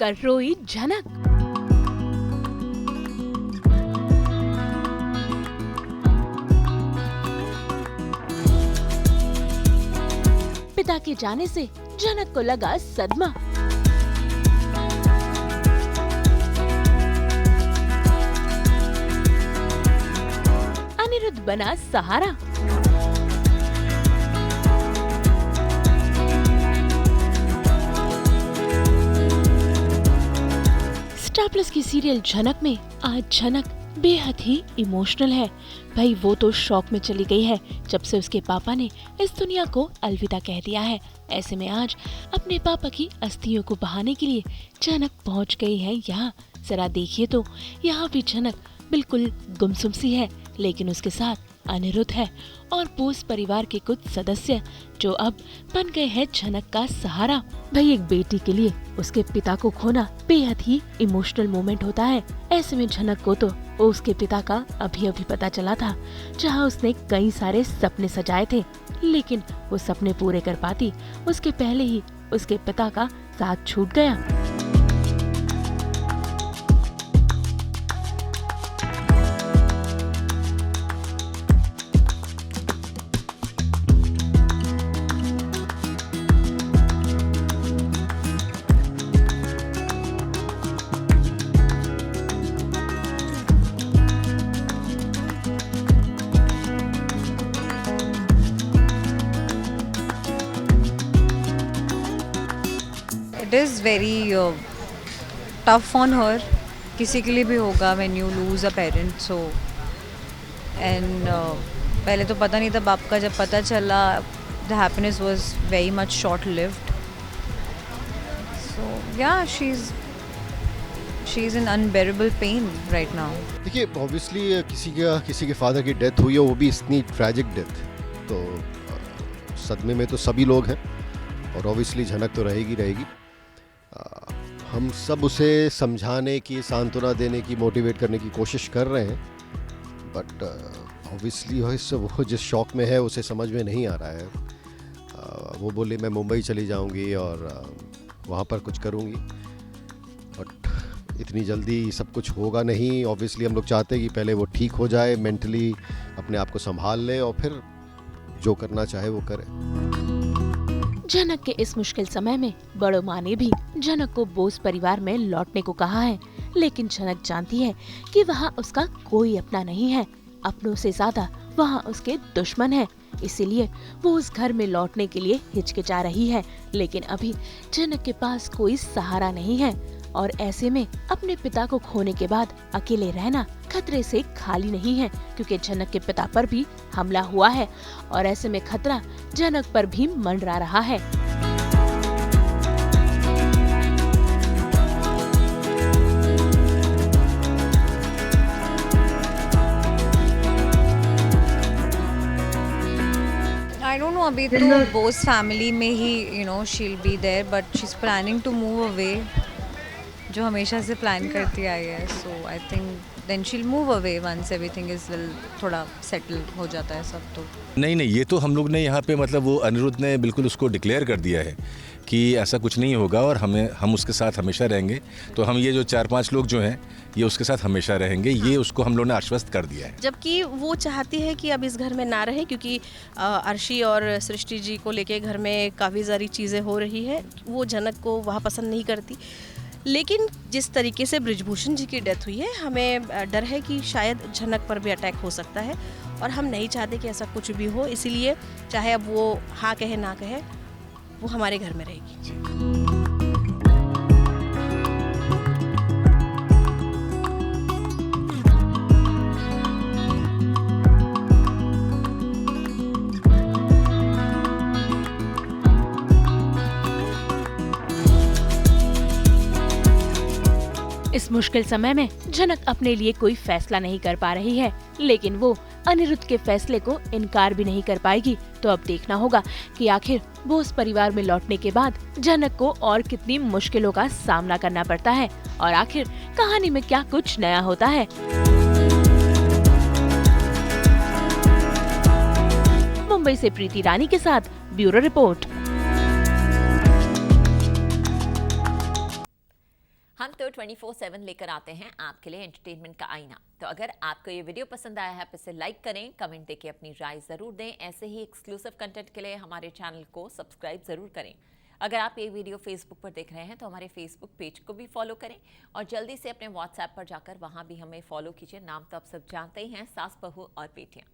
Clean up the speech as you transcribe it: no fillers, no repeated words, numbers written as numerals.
देखकर रोई झनक। पिता के जाने से झनक को लगा सदमा। अनिरुद्ध बना सहारा। स्टार प्लस की सीरियल झनक में आज झनक बेहद ही इमोशनल है। भाई वो तो शॉक में चली गई है जब से उसके पापा ने इस दुनिया को अलविदा कह दिया है। ऐसे में आज अपने पापा की अस्थियों को बहाने के लिए झनक पहुंच गई है यहाँ। जरा देखिए तो यहाँ भी झनक बिल्कुल गुमसुम सी है, लेकिन उसके साथ अनिरुद्ध है और बोस परिवार के कुछ सदस्य जो अब बन गए हैं झनक का सहारा। भाई एक बेटी के लिए उसके पिता को खोना बेहद ही इमोशनल मोमेंट होता है। ऐसे में झनक को तो उसके पिता का अभी अभी पता चला था, जहां उसने कई सारे सपने सजाए थे, लेकिन वो सपने पूरे कर पाती उसके पहले ही उसके पिता का साथ छूट गया। It is very tough on her. किसी के लिए भी होगा when you lose a parent. So and पहले तो पता नहीं था बाप का, जब पता चला the happiness was very much short lived. So yeah, she's in unbearable pain right now. देखिए ऑब्वियसली किसी के फादर की डेथ हुई है, वो भी इतनी ट्रैजिक डेथ, तो सदमे में तो सभी लोग हैं और ऑब्वियसली झनक तो रहेगी। हम सब उसे समझाने की, सांत्वना देने की, मोटिवेट करने की कोशिश कर रहे हैं, बट ऑब्वियसली वो जिस शॉक में है उसे समझ में नहीं आ रहा है। वो बोली मैं मुंबई चली जाऊंगी और वहाँ पर कुछ करूंगी, बट इतनी जल्दी सब कुछ होगा नहीं। ऑब्वियसली हम लोग चाहते हैं कि पहले वो ठीक हो जाए, मेंटली अपने आप को संभाल ले और फिर जो करना चाहे वो करे। झनक के इस मुश्किल समय में बड़ों माँ ने भी झनक को बोस परिवार में लौटने को कहा है, लेकिन झनक जानती है कि वहाँ उसका कोई अपना नहीं है। अपनों से ज्यादा वहाँ उसके दुश्मन है, इसीलिए वो उस घर में लौटने के लिए हिचकिचा रही है। लेकिन अभी झनक के पास कोई सहारा नहीं है और ऐसे में अपने पिता को खोने के बाद अकेले रहना खतरे से खाली नहीं है, क्योंकि झनक के पिता पर भी हमला हुआ है और ऐसे में खतरा झनक पर भी मंडरा रहा है। I don't know, अभी तो बोस फैमिली में ही she'll be there, but she's planning to move away, जो हमेशा से प्लान करती आई है। So I think then she'll move away once everything is थोड़ा सेटल हो जाता है सब। तो नहीं, ये तो हम लोग ने यहाँ पे मतलब वो अनिरुद्ध ने बिल्कुल उसको डिक्लेयर कर दिया है कि ऐसा कुछ नहीं होगा और हम उसके साथ हमेशा रहेंगे। तो हम ये जो 4-5 लोग जो हैं ये उसके साथ हमेशा रहेंगे, ये उसको हम लोग ने आश्वस्त कर दिया है। जबकि वो चाहती है कि अब इस घर में ना रहे, क्योंकि अर्शी और सृष्टि जी को लेके घर में काफ़ी सारी चीज़ें हो रही है। वो झनक को वहाँ पसंद नहीं करती, लेकिन जिस तरीके से ब्रिजभूषण जी की डेथ हुई है, हमें डर है कि शायद झनक पर भी अटैक हो सकता है और हम नहीं चाहते कि ऐसा कुछ भी हो। इसीलिए चाहे अब वो हाँ कहे ना कहे, वो हमारे घर में रहेगी। इस मुश्किल समय में झनक अपने लिए कोई फैसला नहीं कर पा रही है, लेकिन वो अनिरुद्ध के फैसले को इनकार भी नहीं कर पाएगी। तो अब देखना होगा कि आखिर बोस परिवार में लौटने के बाद झनक को और कितनी मुश्किलों का सामना करना पड़ता है और आखिर कहानी में क्या कुछ नया होता है। मुंबई से प्रीति रानी के साथ ब्यूरो रिपोर्ट। हम तो 24/7 लेकर आते हैं आपके लिए एंटरटेनमेंट का आईना। तो अगर आपको ये वीडियो पसंद आया है तो इसे लाइक करें, कमेंट देके अपनी राय ज़रूर दें। ऐसे ही एक्सक्लूसिव कंटेंट के लिए हमारे चैनल को सब्सक्राइब ज़रूर करें। अगर आप ये वीडियो फेसबुक पर देख रहे हैं तो हमारे फेसबुक पेज को भी फॉलो करें और जल्दी से अपने व्हाट्सएप पर जाकर वहाँ भी हमें फॉलो कीजिए। नाम तो आप सब जानते ही हैं, सास बहू और बेटियाँ।